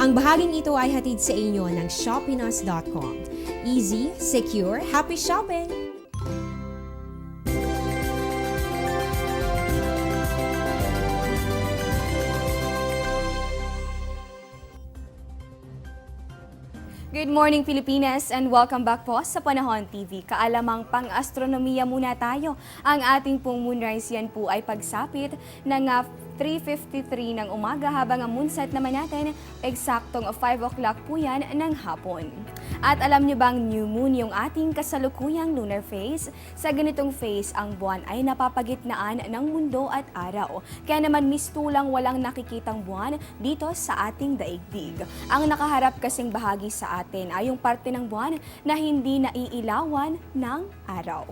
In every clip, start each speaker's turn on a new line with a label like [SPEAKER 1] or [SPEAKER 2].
[SPEAKER 1] Ang bahaging ito ay hatid sa inyo ng Shopinos.com. Easy, secure, happy shopping!
[SPEAKER 2] Good morning Pilipinas and welcome back po sa Panahon TV. Kaalamang pang-astronomiya muna tayo. Ang ating pong moonrise yan po ay pagsapit ng 3:53 ng umaga habang ang moonset naman natin eksaktong 5 o'clock po yan ng hapon. At alam nyo bang new moon yung ating kasalukuyang lunar phase? Sa ganitong phase, ang buwan ay napapagitnaan ng mundo at araw. Kaya naman mistulang walang nakikitang buwan dito sa ating daigdig. Ang nakaharap kasing bahagi sa atin ay yung parte ng buwan na hindi naiilawan ng araw.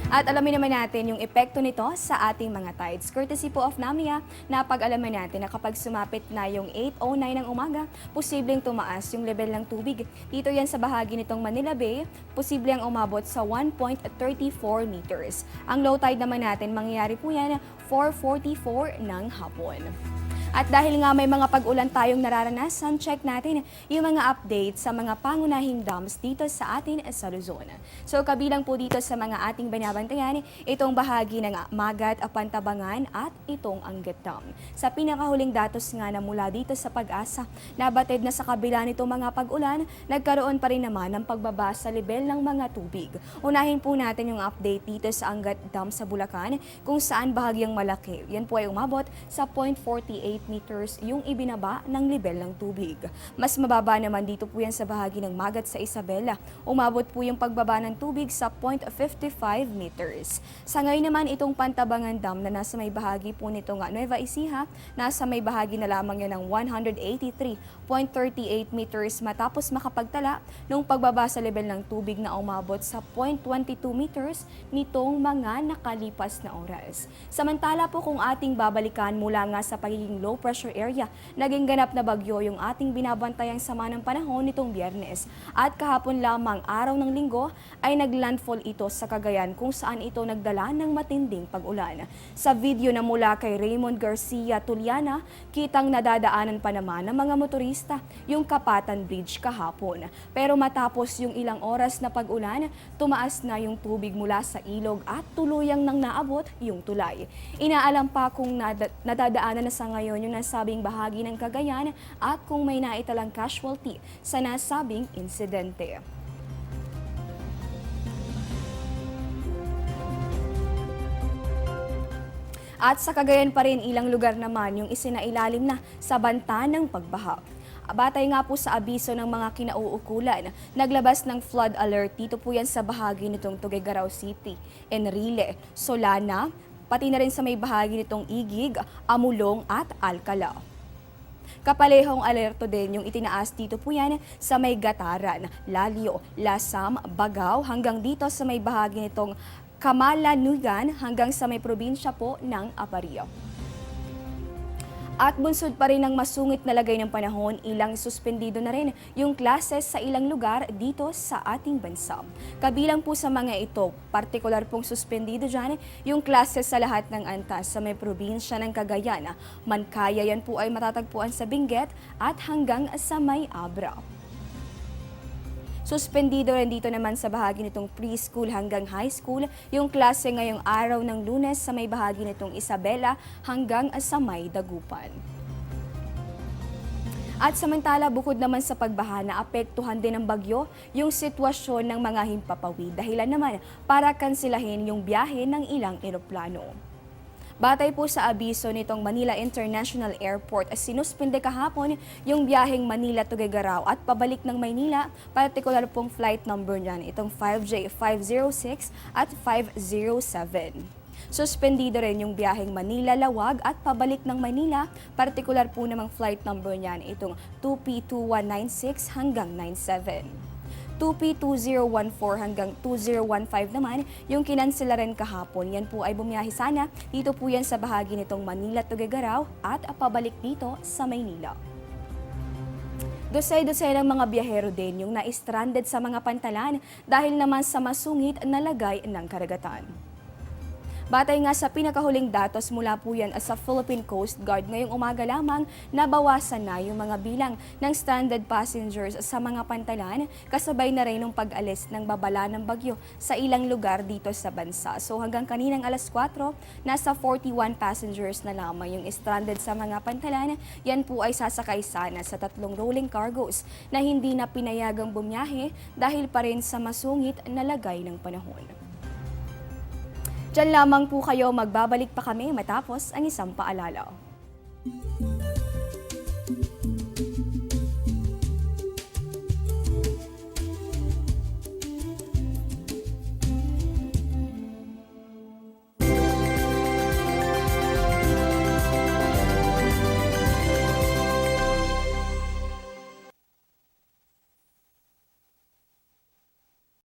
[SPEAKER 2] At alamin naman natin yung epekto nito sa ating mga tides. Courtesy po of NAMIA, napag-alaman natin na kapag sumapit na yung 8:09 ng umaga, posibleng tumaas yung level ng tubig. Dito yan sa bahagi nitong Manila Bay, posibleng umabot sa 1.34 meters. Ang low tide naman natin, mangyayari po yan 4:44 ng hapon. At dahil nga may mga pag-ulan tayong nararanasan, check natin yung mga update sa mga pangunahing dams dito sa atin sa Luzon. So kabilang po dito sa mga ating binabantayan, itong bahagi ng Magat, Pantabangan at itong Angat Dam. Sa pinakahuling datos nga na mula dito sa Pag-asa, nabatid na sa kabila nitong mga pag-ulan, nagkaroon pa rin naman ng pagbaba sa level ng mga tubig. Unahin po natin yung update dito sa Angat Dam sa Bulacan, kung saan bahagyang malaki. Yan po ay umabot sa 0.48 meters yung ibinaba ng level ng tubig. Mas mababa naman dito po yan sa bahagi ng Magat sa Isabela. Umabot po yung pagbaba ng tubig sa 0.55 meters. Sa ngayon naman itong Pantabangan Dam na nasa may bahagi po nito nga Nueva Ecija, nasa may bahagi na lamang yan ng 183.38 meters matapos makapagtala nung pagbaba sa level ng tubig na umabot sa 0.22 meters nitong mga nakalipas na oras. Samantala po kung ating babalikan mula nga sa pagiging low pressure area, naging ganap na bagyo yung ating binabantayang sama ng panahon nitong Biyernes. At kahapon lamang araw ng Linggo ay naglandfall ito sa Cagayan kung saan ito nagdala ng matinding pag-ulan. Sa video na mula kay Raymond Garcia Tuliana, kitang nadadaanan pa naman ng mga motorista yung Kapatan Bridge kahapon. Pero matapos yung ilang oras na pag-ulan, tumaas na yung tubig mula sa ilog at tuluyang nang naabot yung tulay. Inaalam pa kung nadadaanan na sa ngayon yung nasabing bahagi ng Cagayan at kung may naitalang casualty sa nasabing insidente. At sa Cagayan pa rin, ilang lugar naman yung isinailalim na sa banta ng pagbaha. Batay nga po sa abiso ng mga kinauukulan, naglabas ng flood alert dito po yan sa bahagi nitong Tuguegarao City, Enrile, Solana, pati na rin sa may bahagi nitong Igig, Amulong at Alcala. Kapalehong alerto din yung itinaas dito po yan sa may Gataran, Lalio, Lasam, Bagao hanggang dito sa may bahagi nitong Camalanugan hanggang sa may probinsya po ng Apario. At bunsod pa rin ng masungit na lagay ng panahon, ilang suspendido na rin yung klases sa ilang lugar dito sa ating bansa. Kabilang po sa mga ito, partikular pong suspendido dyan, yung klases sa lahat ng antas sa may probinsya ng Cagayan. Mankaya yan po ay matatagpuan sa Benguet at hanggang sa may Abra. Suspendido rin dito naman sa bahagi nitong preschool hanggang high school yung klase ngayong araw ng Lunes sa may bahagi nitong Isabela hanggang sa may Dagupan. At samantala, bukod naman sa pagbaha, naapektuhan din ng bagyo yung sitwasyon ng mga himpapawid. Dahilan naman para kansilahin yung biyahe ng ilang eroplano. Batay po sa abiso nitong Manila International Airport, sinuspinde kahapon yung biyaheng Manila-Tuguegarao at pabalik ng Maynila, partikular pong flight number niyan, itong 5J506 at 507. Suspendido rin yung biyaheng Manila-Lawag at pabalik ng Manila, partikular po namang flight number niyan, itong 2P2196 hanggang 97. 2P2014 hanggang 2015 naman yung kinansela rin kahapon. Yan po ay bumiyahe sana. Dito po yan sa bahagi nitong Manila-Tuguegarao at pabalik dito sa Maynila. Dosay-dosay ng mga biyahero din yung na-stranded sa mga pantalan dahil naman sa masungit na lagay ng karagatan. Batay nga sa pinakahuling datos mula po yan sa Philippine Coast Guard, ngayong umaga lamang nabawasan na yung mga bilang ng stranded passengers sa mga pantalan, kasabay na rin ng pag-alis ng babala ng bagyo sa ilang lugar dito sa bansa. So hanggang kaninang alas 4, nasa 41 passengers na lamang yung stranded sa mga pantalan. Yan po ay sasakay sana sa 3 rolling cargos na hindi na pinayagang bumiyahe dahil pa rin sa masungit na lagay ng panahon. Diyan lamang po kayo, magbabalik pa kami matapos ang isang paalala.